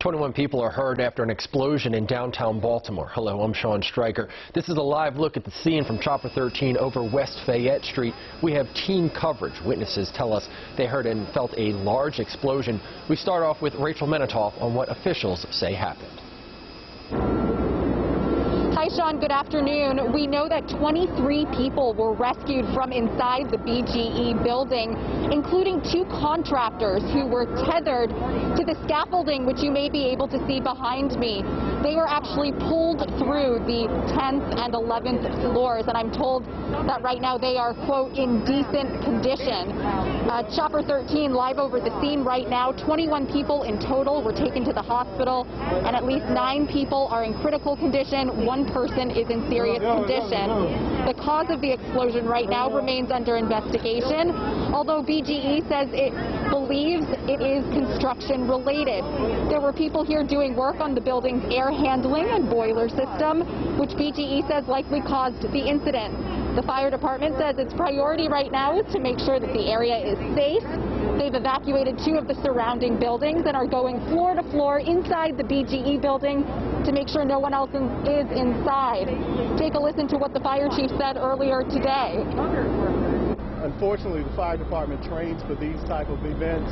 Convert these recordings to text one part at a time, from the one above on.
21 people are hurt after an explosion in downtown Baltimore. Hello, I'm Sean Stryker. This is a live look at the scene from Chopper 13 over West Fayette Street. We have team coverage. Witnesses tell us they heard and felt a large explosion. We start off with Rachel Menitoff on what officials say happened. Hi, Sean. Good afternoon. We know that 23 people were rescued from inside the BGE building, including 2 contractors who were tethered to the scaffolding, which you may be able to see behind me. They were actually pulled through the 10th and 11th floors, and I'm told that right now they are, quote, in decent condition. Chopper 13 live over the scene right now. 21 people in total were taken to the hospital, and at least 9 people are in critical condition. 1 person is in serious condition. The cause of the explosion right now remains under investigation, although BGE says it believes it is construction related. There were people here doing work on the building's air handling and boiler system, which BGE says likely caused the incident. The fire department says its priority right now is to make sure that the area is safe. They've evacuated 2 of the surrounding buildings and are going floor to floor inside the BGE building to make sure no one else is inside. Take a listen to what the fire chief said earlier today. Unfortunately, the fire department trains for these type of events,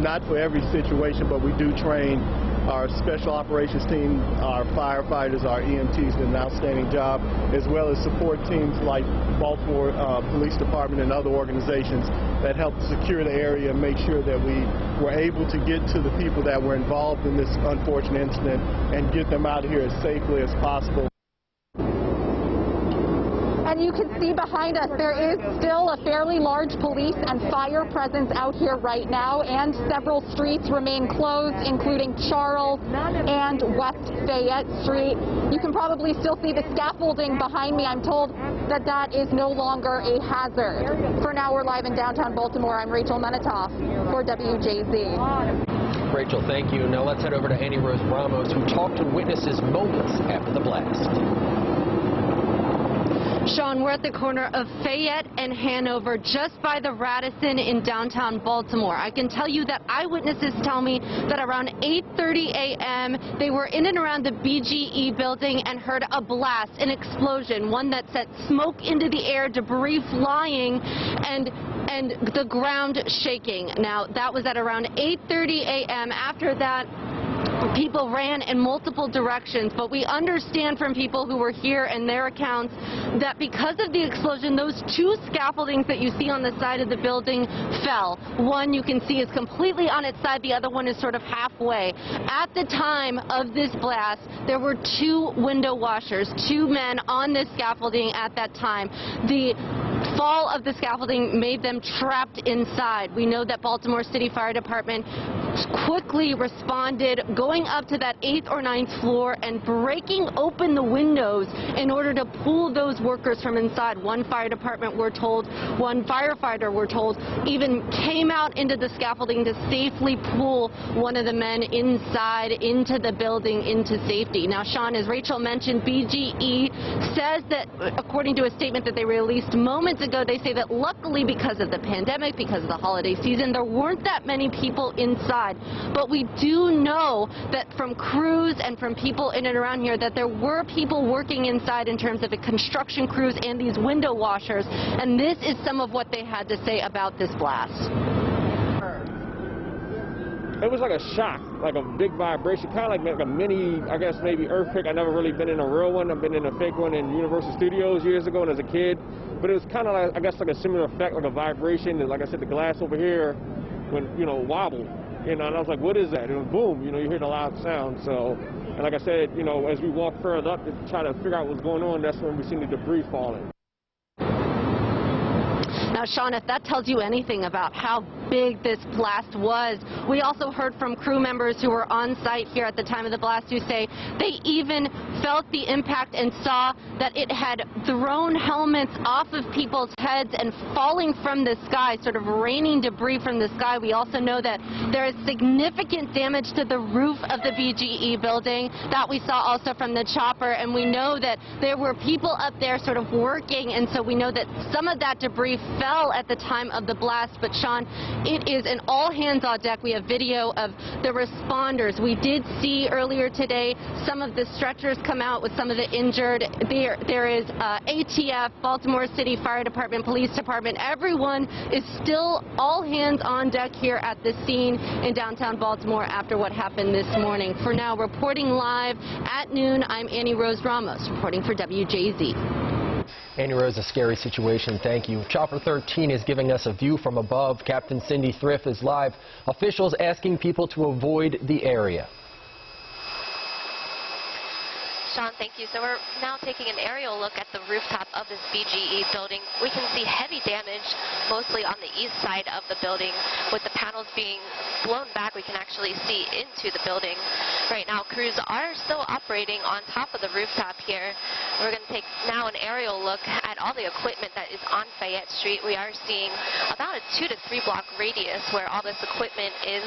not for every situation, but we do train our special operations team, our firefighters, our EMTs did an outstanding job, as well as support teams like Baltimore Police Department and other organizations that helped secure the area and make sure that we were able to get to the people that were involved in this unfortunate incident and get them out of here as safely as possible. And you can see behind us there is still a fairly large police and fire presence out here right now, and several streets remain closed, including Charles and West Fayette Street. You can probably still see the scaffolding behind me. I'm told that that is no longer a hazard. For now, we're live in downtown Baltimore. I'm Rachel Menitoff for WJZ. Rachel, thank you. Now let's head over to Annie Rose Ramos, who talked to witnesses moments after the blast. Sean, we're at the corner of Fayette and Hanover, just by the Radisson in downtown Baltimore. I can tell you that eyewitnesses tell me that around 8:30 a.m. they were in and around the BGE building and heard a blast, an explosion, one that sent smoke into the air, debris flying, and the ground shaking. Now, that was at around 8:30 a.m. After that, people ran in multiple directions, but we understand from people who were here and their accounts that because of the explosion, those 2 scaffoldings that you see on the side of the building fell. One you can see is completely on its side, the other one is sort of halfway. At the time of this blast, there were 2 window washers, 2 men on this scaffolding at that time. The fall of the scaffolding made them trapped inside. We know that Baltimore City Fire Department quickly responded, going up to that 8th or 9th floor and breaking open the windows in order to pull those workers from inside. One fire department, we're told, one firefighter, we're told, even came out into the scaffolding to safely pull one of the men inside into the building into safety. Now, Sean, as Rachel mentioned, BGE says that, according to a statement that they released moments ago, they say that luckily because of the pandemic, because of the holiday season, there weren't that many people inside. But we do know that from crews and from people in and around here that there were people working inside in terms of the construction crews and these window washers, and this is some of what they had to say about this blast. It was like a shock, like a big vibration, kind of like a mini, I guess maybe earthquake. I've never really been in a real one. I've been in a fake one in Universal Studios years ago and as a kid. But it was kind of like, I guess, like a similar effect, like a vibration. And like I said, the glass over here went, wobbled. And I was like, what is that? And it was boom, you hear the loud sound. So, and like I said, as we walked further up to try to figure out what's going on, that's when we seen the debris falling. Now, Sean, if that tells you anything about how big this blast was, we also heard from crew members who were on site here at the time of the blast who say they even felt the impact and saw that it had thrown helmets off of people's heads and falling from the sky, sort of raining debris from the sky. We also know that there is significant damage to the roof of the BGE building that we saw also from the chopper, and we know that there were people up there sort of working, and so we know that some of that debris fell at the time of the blast. But Sean, It is an all-hands-on deck. We have video of the responders. We did see earlier today some of the stretchers come out with some of the injured. There is ATF, Baltimore City Fire Department, Police Department. Everyone is still all hands on deck here at the scene in downtown Baltimore after what happened this morning. For now, reporting live at noon, I'm Annie Rose Ramos, reporting for WJZ. Annie Rose, a scary situation. Thank you. Chopper 13 is giving us a view from above. Captain Cindy Thrift is live. Officials asking people to avoid the area. Sean, thank you. So we're now taking an aerial look at the rooftop of this BGE building. We can see heavy damage mostly on the east side of the building. With the panels being blown back, we can actually see into the building. Right now, crews are still operating on top of the rooftop here. We're going to take now an aerial look at all the equipment that is on Fayette Street. We are seeing about a 2 to 3 block radius where all this equipment is.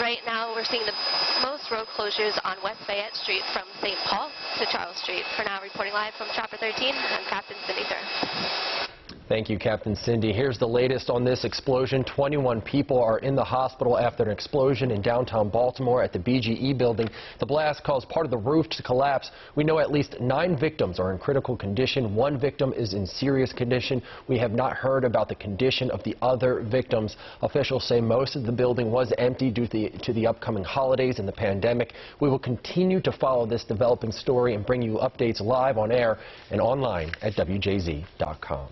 Right now, we're seeing the most road closures on West Fayette Street from St. Paul to Charles Street. For now, reporting live from Chopper 13, I'm Captain Cindy Thrift. Thank you, Captain Cindy. Here's the latest on this explosion. 21 people are in the hospital after an explosion in downtown Baltimore at the BGE building. The blast caused part of the roof to collapse. We know at least 9 victims are in critical condition. 1 victim is in serious condition. We have not heard about the condition of the other victims. Officials say most of the building was empty due to the upcoming holidays and the pandemic. We will continue to follow this developing story and bring you updates live on air and online at WJZ.com.